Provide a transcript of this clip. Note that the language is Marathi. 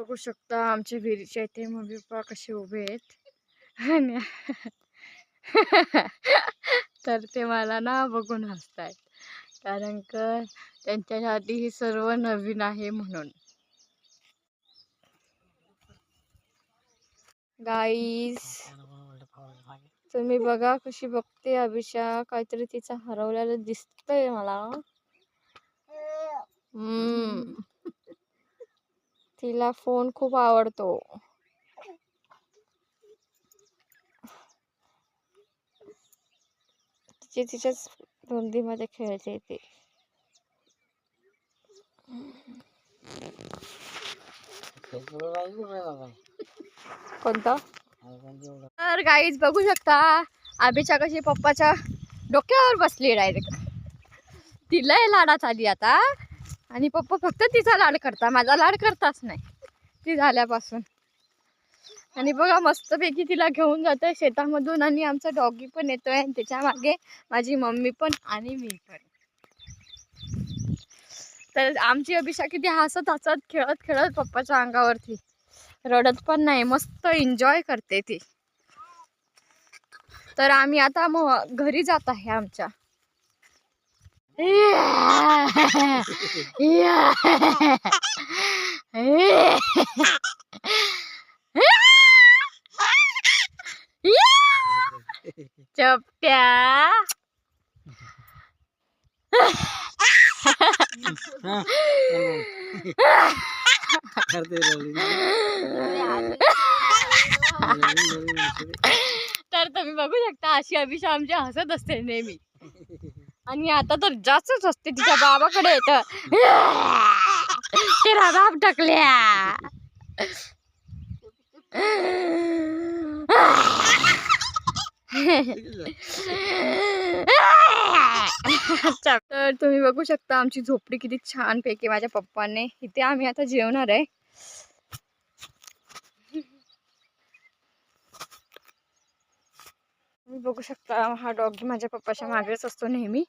बघू शकता आमच्या विहिरीच्या इथे मम्मी पप्पा कसे उभे आहेत आणि तर ते मला ना बघून हसतायत, कारण का त्यांच्यासाठी हे सर्व नवीन आहे म्हणून. गाईस तुम्ही बघा कशी बघते अभिषा, काहीतरी तिचा हरवलेलं दिसतंय मला. तिला फोन खूप आवडतो. तिच्याच रुंदीमध्ये खेळते ती. कोणता? तर गाईज बघू शकता अभिषा कशी पप्पाच्या डोक्यावर बसली डायरेक्ट. तिला लाडात आली आता आणि पप्पा फक्त तिचा लाड करता, माझा लाड करताच नाही ती झाल्यापासून. आणि बघा मस्तपैकी तिला घेऊन जातोय शेतामधून आणि आमचा डॉगी पण येतोय आणि त्याच्या मागे माझी मम्मी पण आणि मी पण. तर आमची अभिषा किती हसत हसत खेळत खेळत पप्पाच्या अंगावरती, रडत पण नाही, मस्त एन्जॉय करते ती. तर आम्ही आता घरी जात आहे आमच्या. चपट्या तर तुम्ही बघू शकता अशी अभिषा आमची हसत असते नेहमी. आणि आता तर जास्तच असते, तिच्या बाबाकडे येतं तेरा बाप टाकल्या. तर तुम्ही बघू शकता आमची झोपडी किती छान पैकी माझ्या पप्पाने. इथे आम्ही आता जेवणार आहे. तुम्ही बघू शकता हा डॉगी माझ्या पप्पाच्या मागेच असतो नेहमी.